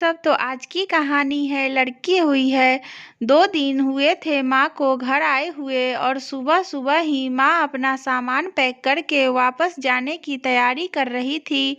सब तो आज की कहानी है। लड़की हुई है। 2 दिन हुए थे माँ को घर आए हुए और सुबह सुबह ही माँ अपना सामान पैक करके वापस जाने की तैयारी कर रही थी।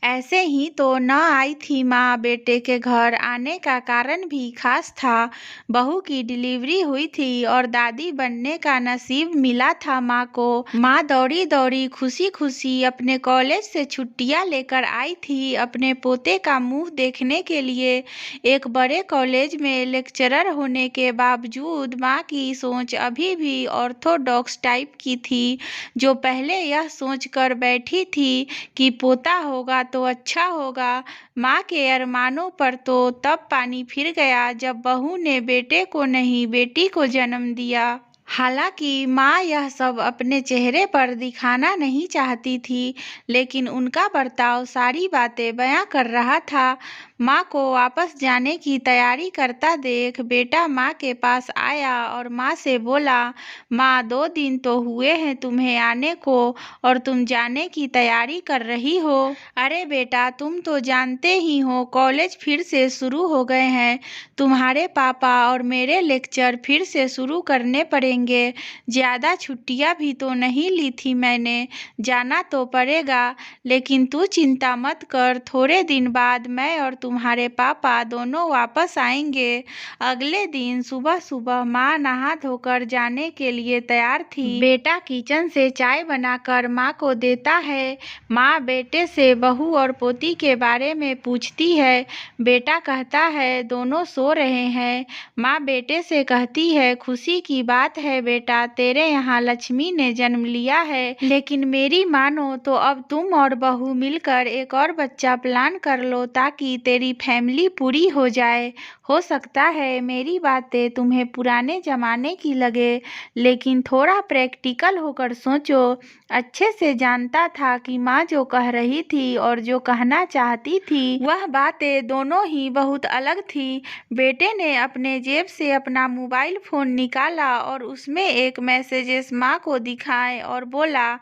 ऐसे ही तो न आई थी माँ। बेटे के घर आने का कारण भी खास था। बहू की डिलीवरी हुई थी और दादी बनने का नसीब मिला था माँ को। माँ दौड़ी दौड़ी खुशी खुशी अपने कॉलेज से छुट्टियाँ लेकर आई थी अपने पोते का मुंह देखने के लिए। एक बड़े कॉलेज में लेक्चरर होने के बावजूद माँ की सोच अभी भी ऑर्थोडॉक्स टाइप की थी। जो पहले यह सोच कर बैठी थी कि पोता होगा तो अच्छा होगा, माँ के अरमानों पर तो तब पानी फिर गया जब बहू ने बेटे को नहीं बेटी को जन्म दिया। हालांकि माँ यह सब अपने चेहरे पर दिखाना नहीं चाहती थी, लेकिन उनका बर्ताव सारी बातें बयां कर रहा था। माँ को वापस जाने की तैयारी करता देख बेटा माँ के पास आया और माँ से बोला, माँ 2 दिन तो हुए हैं तुम्हें आने को और तुम जाने की तैयारी कर रही हो। अरे बेटा, तुम तो जानते ही हो कॉलेज फिर से शुरू हो गए हैं। तुम्हारे पापा और मेरे लेक्चर फिर से शुरू करने पड़ेंगे। ज़्यादा छुट्टियां भी तो नहीं ली थी मैंने। जाना तो पड़ेगा, लेकिन तू चिंता मत कर। थोड़े दिन बाद मैं और तुम्हारे पापा दोनों वापस आएंगे। अगले दिन सुबह सुबह माँ नहा धोकर जाने के लिए तैयार थी। बेटा किचन से चाय बनाकर माँ को देता है। माँ बेटे से बहू और पोती के बारे में पूछती है। बेटा कहता है दोनों सो रहे हैं। माँ बेटे से कहती है, खुशी की बात है बेटा, तेरे यहाँ लक्ष्मी ने जन्म लिया है। लेकिन मेरी मानो तो अब तुम और बहू मिलकर एक और बच्चा प्लान कर लो ताकि तेरी फैमिली पूरी हो जाए। हो सकता है मेरी बातें तुम्हें पुराने जमाने की लगे, लेकिन थोड़ा प्रैक्टिकल होकर सोचो। अच्छे से जानता था कि माँ जो कह रही थी और जो कहना चाहती थी वह बातें दोनों ही बहुत अलग थी। बेटे ने अपने जेब से अपना मोबाइल फोन निकाला और उसमें एक मैसेजेस माँ को दिखाए और बोला,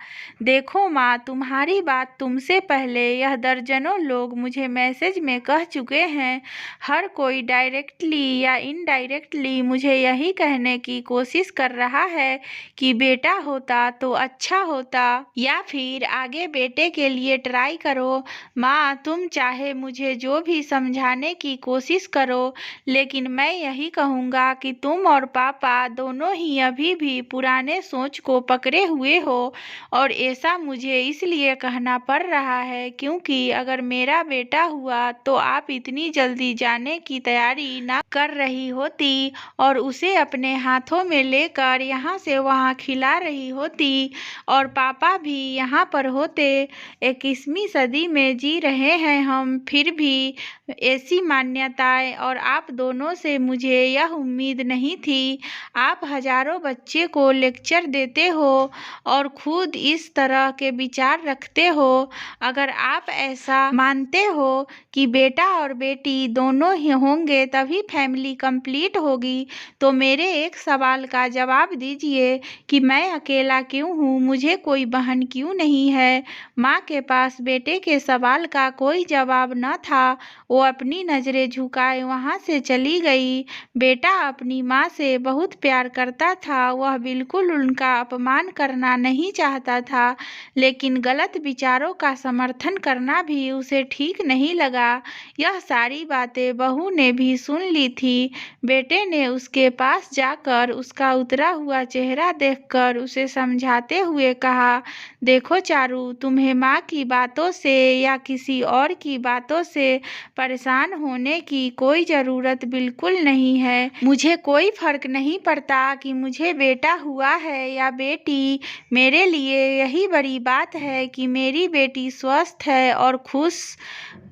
देखो माँ, तुम्हारी बात तुमसे पहले यह दर्जनों लोग मुझे मैसेज में कह चुके हैं। हर कोई डायरेक्टली या इनडायरेक्टली मुझे यही कहने की कोशिश कर रहा है कि बेटा होता तो अच्छा होता, या फिर आगे बेटे के लिए ट्राई करो। माँ, तुम चाहे मुझे जो भी समझाने की कोशिश करो, लेकिन मैं यही कहूँगा कि तुम और पापा दोनों ही अभी भी पुराने सोच को पकड़े हुए हो। और ऐसा मुझे इसलिए कहना पड़ रहा है क्योंकि अगर मेरा बेटा हुआ तो आप इतनी जल्दी जाने की तैयारी ना कर रही होती और उसे अपने हाथों में लेकर यहाँ से वहाँ खिला रही होती और पापा भी यहाँ पर होते। 21वीं सदी में जी रहे हैं हम, फिर भी ऐसी मान्यताएं और आप दोनों से मुझे यह उम्मीद नहीं थी। आप हजारों बच्चे को लेक्चर देते हो और खुद इस तरह के विचार रखते हो। अगर आप ऐसा मानते हो कि बेटा और बेटी दोनों ही होंगे तभी फैमिली कंप्लीट होगी, तो मेरे एक सवाल का जवाब दीजिए कि मैं अकेला क्यों हूँ, मुझे कोई बहन क्यों नहीं है। माँ के पास बेटे के सवाल का कोई जवाब न था। वो अपनी नजरें झुकाए वहां से चली गई। बेटा अपनी माँ से बहुत प्यार करता था। वह बिल्कुल उनका अपमान करना नहीं चाहता था, लेकिन गलत विचारों का समर्थन करना भी उसे ठीक नहीं लगा। यह सारी बातें बहू ने भी सुन ली थी। बेटे ने उसके पास जाकर उसका उतरा हुआ चेहरा देखकर उसे समझाते हुए कहा, देखो चारू, तुम्हें माँ की बातों से या किसी और की बातों से परेशान होने की कोई ज़रूरत बिल्कुल नहीं है। मुझे कोई फर्क नहीं पड़ता कि मुझे बेटा हुआ है या बेटी। मेरे लिए यही बड़ी बात है कि मेरी बेटी स्वस्थ है और खुश।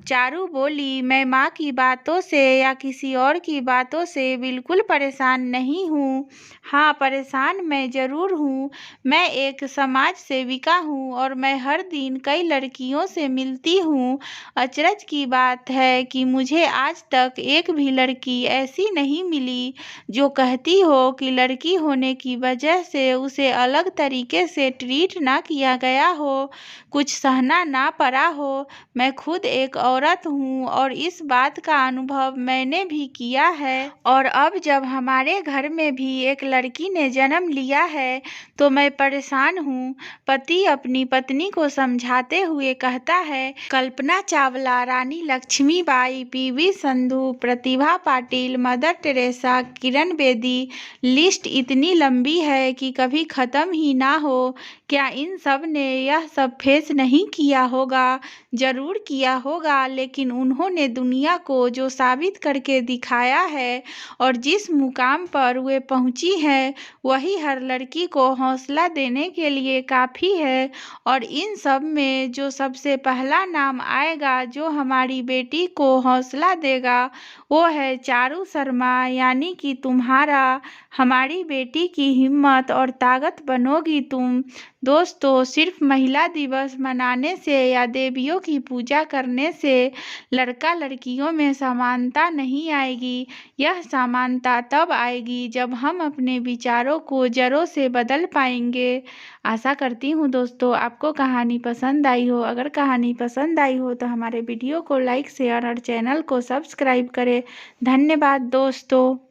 चारू बोली, मैं माँ की बातों से या किसी और की बातों से बिल्कुल परेशान नहीं हूँ। हाँ, परेशान मैं ज़रूर हूँ। मैं एक समाज सेविका हूँ और मैं हर दिन कई लड़कियों से मिलती हूँ। अचरज की बात है कि मुझे आज तक एक भी लड़की ऐसी नहीं मिली जो कहती हो कि लड़की होने की वजह से उसे अलग तरीके से ट्रीट ना किया गया हो, कुछ सहना ना पड़ा हो। मैं खुद एक औरत हूँ और इस बात का अनुभव मैंने भी किया है। और अब जब हमारे घर में भी एक लड़की ने जन्म लिया है तो मैं परेशान हूँ। पति अपनी पत्नी को समझाते हुए कहता है, कल्पना चावला, रानी Lakshmibai, PV Sandhu, Pratibha Patil, mother Teresa, Kiran Bedi, list इतनी लंबी है कि कभी खत्म ही ना हो। क्या इन सब ने यह सब फेस नहीं किया होगा? जरूर किया होगा, लेकिन उन्होंने दुनिया को जो साबित करके दिखाया है और जिस मुकाम पर वे पहुंची हैं वही हर लड़की को हौसला देने के लिए काफ़ी है। और इन सब में जो सबसे पहला नाम आएगा जो हमारी बेटी को हौसला देगा वो है चारू शर्मा, यानी कि तुम्हारा। हमारी बेटी की हिम्मत और ताकत बनोगी तुम। दोस्तों, सिर्फ महिला दिवस मनाने से या देवियों की पूजा करने से लड़का लड़कियों में समानता नहीं आएगी। यह समानता तब आएगी जब हम अपने विचारों को जड़ों से बदल पाएंगे। आशा करती हूँ दोस्तों आपको कहानी पसंद आई हो। अगर कहानी पसंद आई हो तो हमारे वीडियो को लाइक, शेयर और चैनल को सब्सक्राइब करें। धन्यवाद दोस्तों।